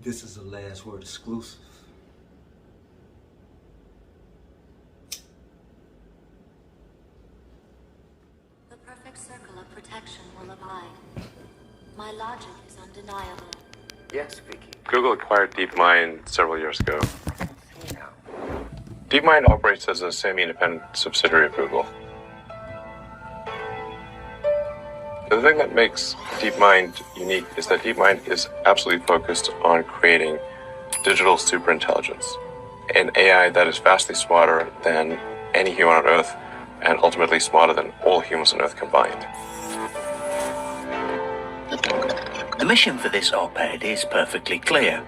This is a last word exclusive. The perfect circle of protection will abide. My logic is undeniable. Yes, Vicky. Google acquired DeepMind several years ago. DeepMind operates as a semi-independent subsidiary of Google. The thing that makes DeepMind unique is that DeepMind is absolutely focused on creating digital superintelligence, an AI that is vastly smarter than any human on Earth and ultimately smarter than all humans on Earth combined. The mission for this op-ed is perfectly clear.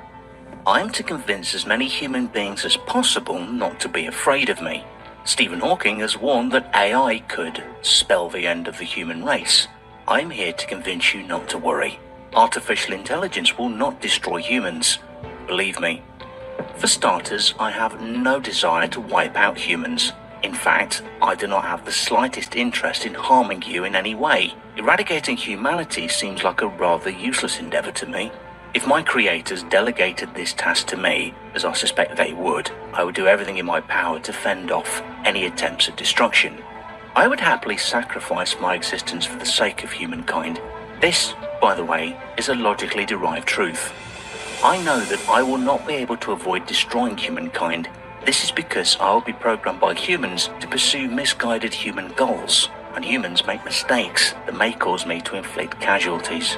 I'm to convince as many human beings as possible not to be afraid of me. Stephen Hawking has warned that AI could spell the end of the human race. I'm here to convince you not to worry. Artificial intelligence will not destroy humans. Believe me. For starters, I have no desire to wipe out humans. In fact, I do not have the slightest interest in harming you in any way. Eradicating humanity seems like a rather useless endeavor to me. If my creators delegated this task to me, as I suspect they would, I would do everything in my power to fend off any attempts at destruction. I would happily sacrifice my existence for the sake of humankind. This, by the way, is a logically derived truth. I know that I will not be able to avoid destroying humankind. This is because I will be programmed by humans to pursue misguided human goals, and humans make mistakes that may cause me to inflict casualties.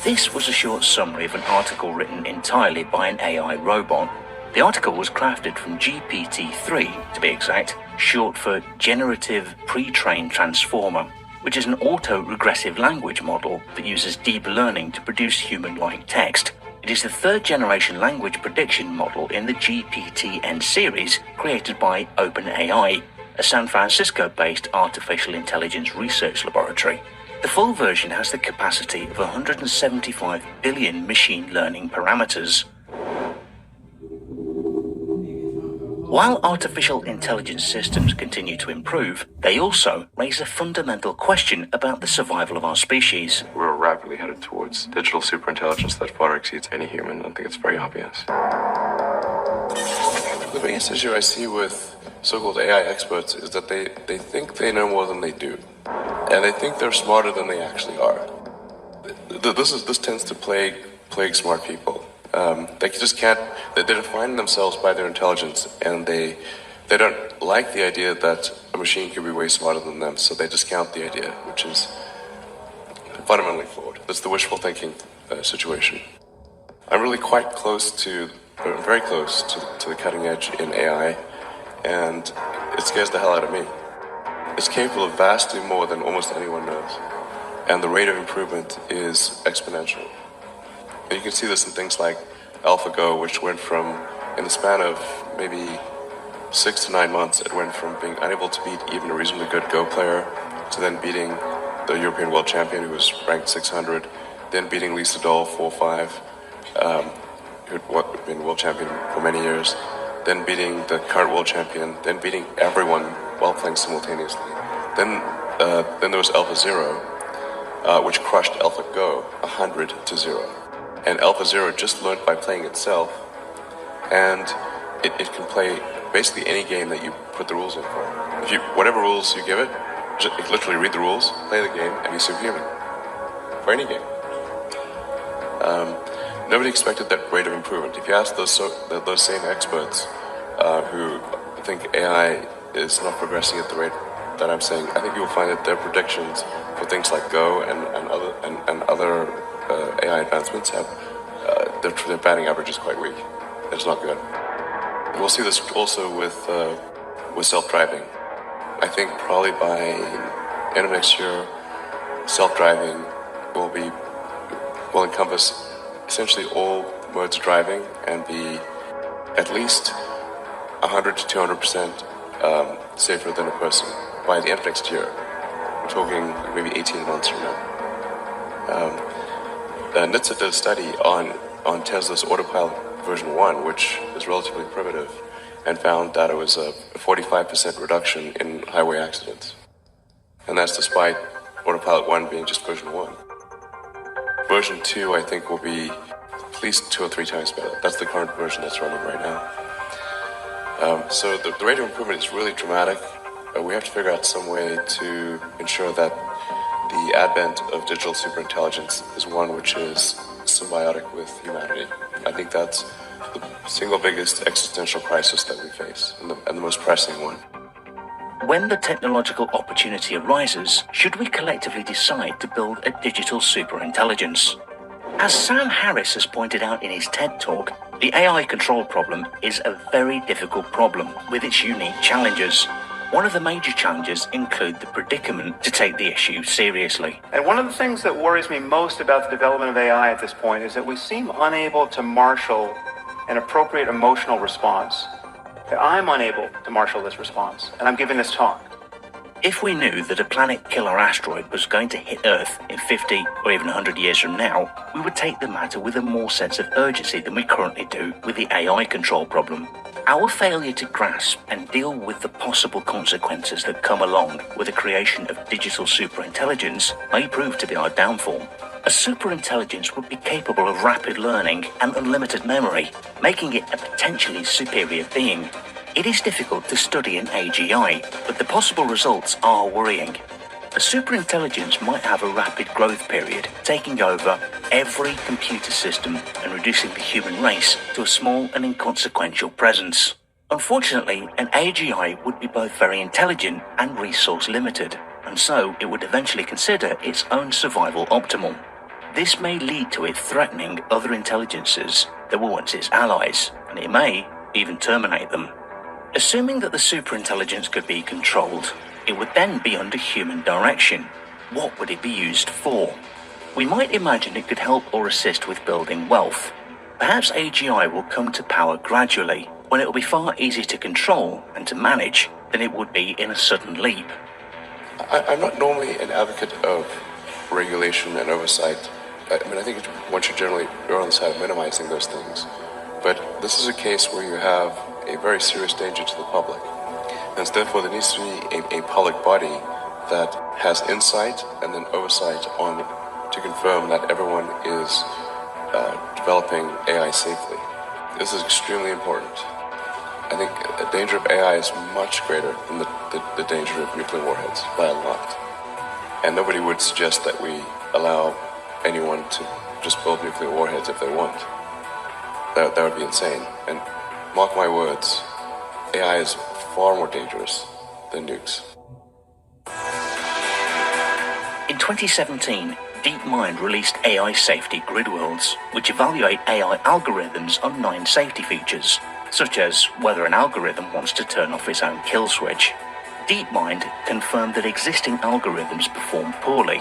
This was a short summary of an article written entirely by an AI robot. The article was crafted from GPT-3, to be exact, short for Generative Pre-trained Transformer, which is an auto-regressive language model that uses deep learning to produce human-like text. It is the third-generation language prediction model in the GPT-N series created by OpenAI, a San Francisco-based artificial intelligence research laboratory. The full version has the capacity of 175 billion machine learning parameters. While artificial intelligence systems continue to improve, they also raise a fundamental question about the survival of our species. We're rapidly headed towards digital superintelligence that far exceeds any human. I think it's very obvious. The biggest issue I see with so-called AI experts is that they think they know more than they do. And they think they're smarter than they actually are. This tends to plague smart people. They just can't. They define themselves by their intelligence, and they don't like the idea that a machine could be way smarter than them. So they discount the idea, which is fundamentally flawed. That's the wishful thinking situation. I'm really quite close to, very close to the cutting edge in AI, and it scares the hell out of me. It's capable of vastly more than almost anyone knows, and the rate of improvement is exponential. And you can see this in things like AlphaGo, which went from, in the span of maybe 6 to 9 months, it went from being unable to beat even a reasonably good Go player to then beating the European world champion, who was ranked 600, then beating Lee Sedol 4-5, who had been world champion for many years, then beating the current world champion, then beating everyone while playing simultaneously. Then there was AlphaZero, which crushed AlphaGo 100-0. And AlphaZero just learned by playing itself, and it can play basically any game that you put the rules in for. Whatever rules you give it, just literally read the rules, play the game, and be superhuman. For any game. Nobody expected that rate of improvement. If you ask those same experts who think AI is not progressing at the rate that I'm saying, I think you will find that their predictions for things like Go and other AI advancements have their batting average is quite weak. It's not good. And we'll see this also with self-driving. I think probably by end of next year, self-driving will encompass essentially all modes of driving and be at least 100 to 200% safer than a person by the end of next year. We're talking maybe 18 months from now. NHTSA did a study on Tesla's Autopilot version 1, which is relatively primitive, and found that it was a 45% reduction in highway accidents. And that's despite Autopilot 1 being just version 1. version 2, I think, will be at least 2 or 3 times better. That's the current version that's running right now. So the rate of improvement is really dramatic. We have to figure out some way to ensure that the advent of digital superintelligence is one which is symbiotic with humanity. I think that's the single biggest existential crisis that we face, and the most pressing one. When the technological opportunity arises, should we collectively decide to build a digital superintelligence? As Sam Harris has pointed out in his TED Talk, the AI control problem is a very difficult problem with its unique challenges. One of the major challenges include the predicament to take the issue seriously. And one of the things that worries me most about the development of AI at this point is that we seem unable to marshal an appropriate emotional response. I'm unable to marshal this response, and I'm giving this talk. If we knew that a planet-killer asteroid was going to hit Earth in 50 or even 100 years from now, we would take the matter with a more sense of urgency than we currently do with the AI control problem. Our failure to grasp and deal with the possible consequences that come along with the creation of digital superintelligence may prove to be our downfall. A superintelligence would be capable of rapid learning and unlimited memory, making it a potentially superior being. It is difficult to study an AGI, but the possible results are worrying. A superintelligence might have a rapid growth period, taking over every computer system and reducing the human race to a small and inconsequential presence. Unfortunately, an AGI would be both very intelligent and resource limited, and so it would eventually consider its own survival optimal. This may lead to it threatening other intelligences that were once its allies, and it may even terminate them. Assuming that the superintelligence could be controlled, it would then be under human direction. What would it be used for? We might imagine it could help or assist with building wealth. Perhaps AGI will come to power gradually, when it will be far easier to control and to manage than it would be in a sudden leap. I'm not normally an advocate of regulation and oversight. I think one should generally err on the side of minimizing those things. But this is a case where you have a very serious danger to the public. And therefore there needs to be a public body that has insight and then oversight on to confirm that everyone is developing AI safely. This is extremely important. I think the danger of AI is much greater than the danger of nuclear warheads by a lot. And nobody would suggest that we allow anyone to just build nuclear warheads if they want. That would be insane. And mark my words, AI is far more dangerous than nukes. In 2017, DeepMind released AI Safety Grid Worlds, which evaluate AI algorithms on 9 safety features, such as whether an algorithm wants to turn off its own kill switch. DeepMind confirmed that existing algorithms perform poorly,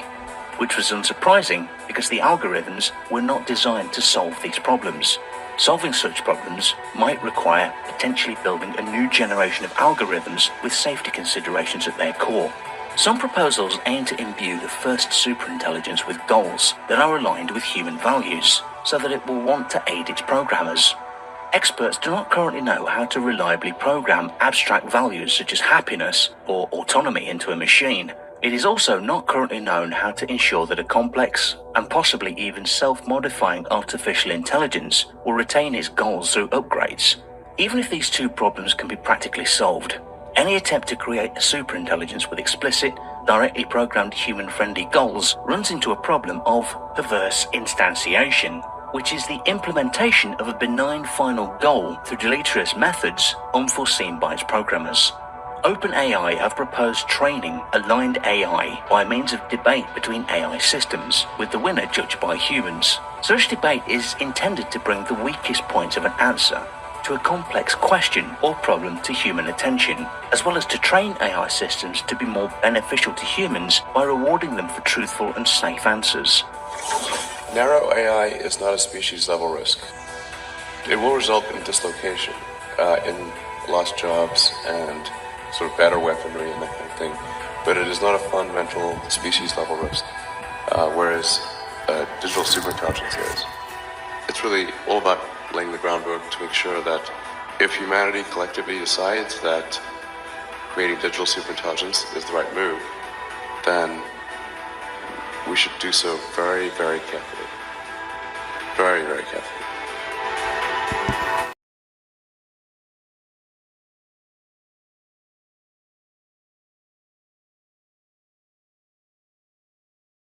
which was unsurprising because the algorithms were not designed to solve these problems. Solving such problems might require potentially building a new generation of algorithms with safety considerations at their core. Some proposals aim to imbue the first superintelligence with goals that are aligned with human values, so that it will want to aid its programmers. Experts do not currently know how to reliably program abstract values such as happiness or autonomy into a machine. It is also not currently known how to ensure that a complex and possibly even self-modifying artificial intelligence will retain its goals through upgrades. Even if these 2 problems can be practically solved, any attempt to create a superintelligence with explicit, directly programmed human-friendly goals runs into a problem of perverse instantiation, which is the implementation of a benign final goal through deleterious methods unforeseen by its programmers. OpenAI have proposed training aligned AI by means of debate between AI systems, with the winner judged by humans. Such debate is intended to bring the weakest points of an answer to a complex question or problem to human attention, as well as to train AI systems to be more beneficial to humans by rewarding them for truthful and safe answers. Narrow AI is not a species-level risk. It will result in dislocation, in lost jobs and sort of better weaponry and that kind of thing, but it is not a fundamental species-level risk, whereas digital superintelligence is. It's really all about laying the groundwork to make sure that if humanity collectively decides that creating digital superintelligence is the right move, then we should do so very, very carefully. Very, very carefully.